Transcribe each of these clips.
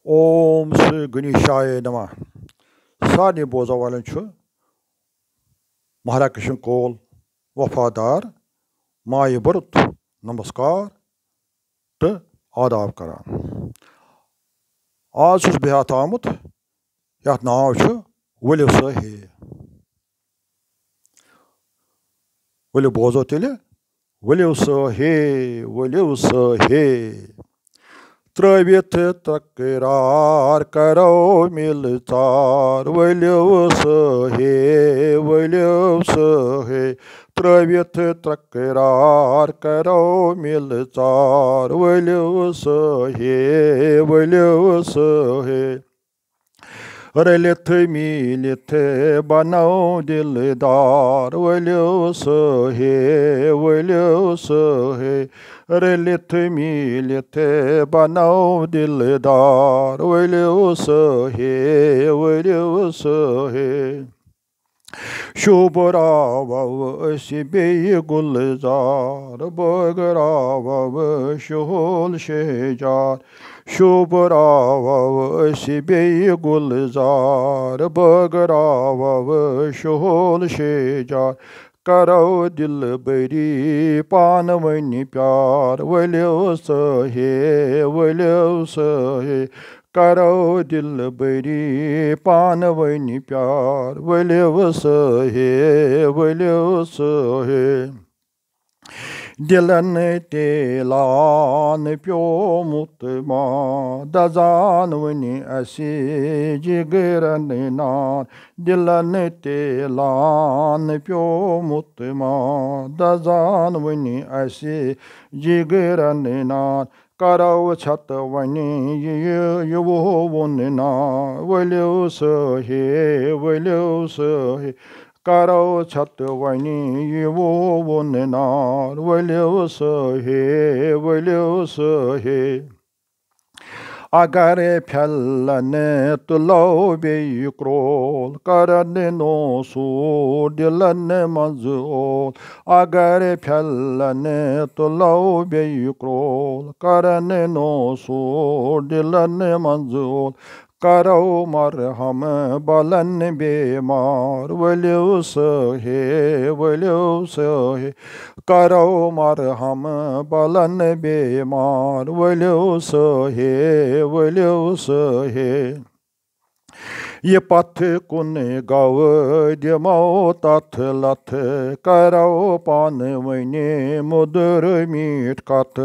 ओम श्री गणेशाय नमः। सारे बोजा वाले महाराज कृष्ण कोल वफादार माय बरुत नमस्कार तो आदाब करान। आज बेहत आमुत यथ नाव वलिव स हे। वलिव बोजो तेल वलिव स हे त्रविथ तकरार करो मिल चार वलिव स हे त्रविथ तकरार करो मिल चार वलिव स हे रलिथ मिलिथ बनाओ दिलदार वलिव स हे रलिथ मिलिथ बनाओ दिलदार वलिव स हे शुभराव बे गुलजार बगराव शोल शेजार शुभराव बे गुलजार बगराव शोल शेजार करो दिल बरी पान वनी प्यार वलिव स हे करो दिल बरी पान वनी प्यार वलिव स हे दिलन तेलान प्योमुत मा दजान वनी असी जिगरन नान दिलन तेलान प्योमुत मा दजान वनी असी जिगरन नान करो छत वनी युवन ना वलिव स हे करो छत वनी वो नार वलिव स हे अगर फैलन तुलो बे क्रोल करन नो सो दिलन मजोल अगर फैलन तुलो बे क्रोल करन नो सो दिलन मजोल करो मरहम बलन बेमार वलिव स हे करो मरहम बलन बेमार वलिव स हे ये पथ कुन गव दिमो तथ लथ करो पान वने मुदर मीठ कथ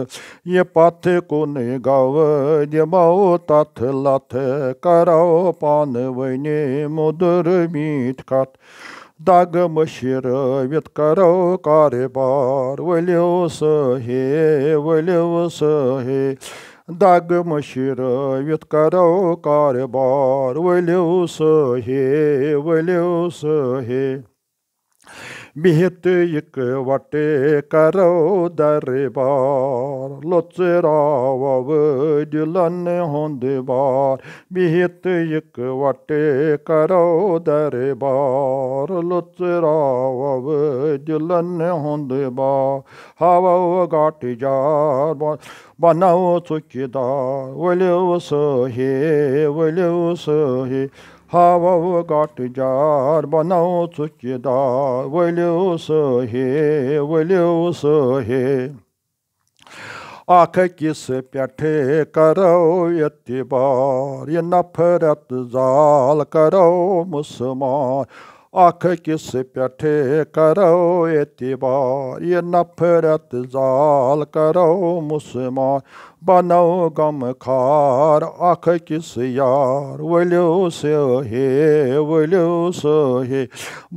ये पथ कुन गव दिमो तथ लथ करो पान वने मुदर मीठ कथ दाग मशिर वित करो कारबार वलिव स हे दाग मशिर वित करो कारबार वलिव स हे बिहित इक वटे करो दरबार लोचराव दिलन होंद बार बिहित इक वटे करो दरबार लोचराव दिलन होंद बार हवा गाट जार बनाओ चौकीदार वलिव स हे हवा गाट जार बनाओ चौकीदार वलिव स हे आख किस प्याठे करो एतबार ये नफरत जाल करो मुसलमान आख किस प्याठे करो एतबार ये नफरत जाल करो मुसलमान बनाओ गम खार आख किस यार वलिव स हे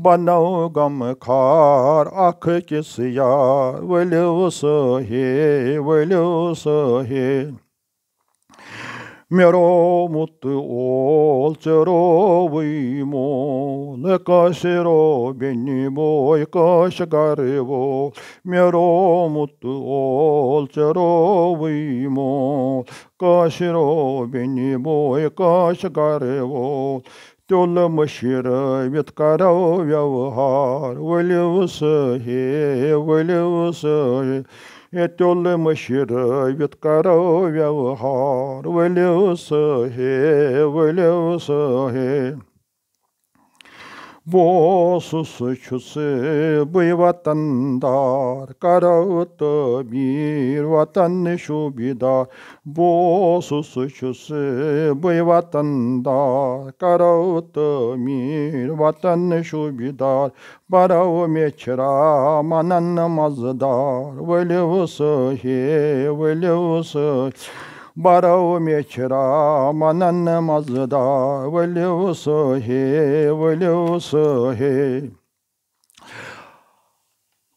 बनाओ गम खार आख किस यार वलिव स हे मेरो मुत ओल चरो वही मोल कशरो बेनी बोय कश वो मेरो मुत ओल चरो वही मोल कशरो बेनी बोय कश वो तुल मशिर वित करो व्यवहार वलिव स हे त्योल मशिरवित करो व्यवहार वलियो सहे बोसुस छुसे बुय वतनदार करो तमीर वतन शुबिदार बोसुस छुसे बुय वतनदार करो तमीर वतन शुबिदार बरो मेचरा मनन मजदार वलियो सहे बरो मेचरा मनन मजदार वलियो सहे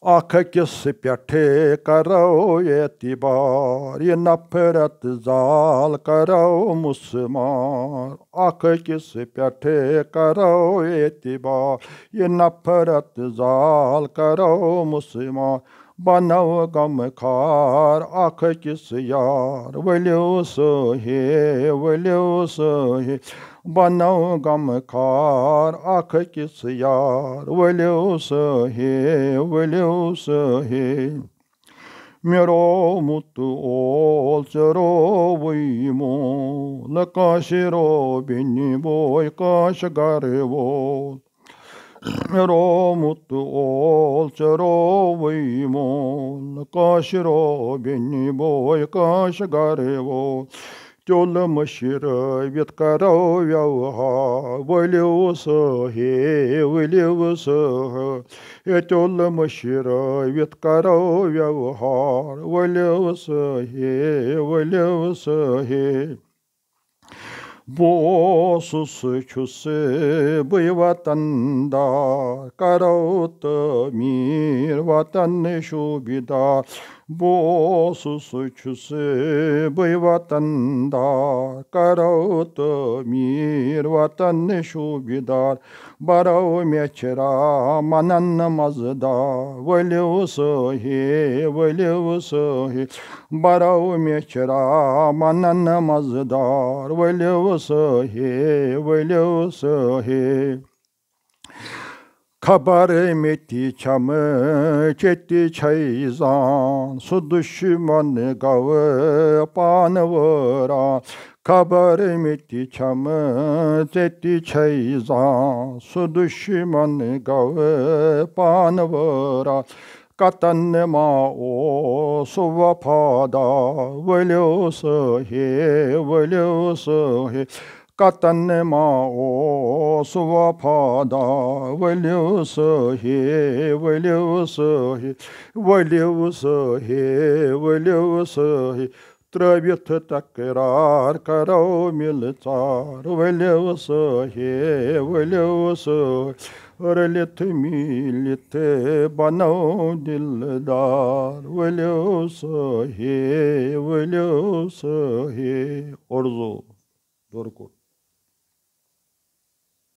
आख किस प्यठे करो एतिबार ये नफरत जाल करो मुस्मार आख किस प्यठे करो एतिबार ये नफरत जाल करो मुस्मार बनो गम खार आख किस यार वलियो सहे बनो गम खार आख किस यार वलियो सहे मेरो मुत ओल चरो वैमो लकाशिरो बिनी बोय काश गारे वोल मेरो मुत ओल चरो वैमो लकाशिरो बिनी बोय काश गारे वोल त्योल मशिरवित करो व्यवहार वलियो सहे त्योल मशिरवित करो व्यवहार वलियो सहे बोसुस छुसे बुय वतनदार करो तमीर वतन शुबिदार बोसुस छुसे बुय वतनदार करो तमीर वतन शुबिदार बरो मेचरा मनन मजदार वलियो सहे बरो मेचरा मनन मजदार वलियो सहे खबर मेती छम चेती छैजान सु दुश्मन गव पानवरा खबर मेती छम चेती छैजान सु दुश्मन गव पानवरा कतन माओ सुवफादा वलियो सहे कतन माओ सुवफादा वलियो सहे त्रविथ तकरार करो मिलचार वलियो सहे रलित मिलित बनो दिलदार वलियो सहे अर्जो दोरकोट।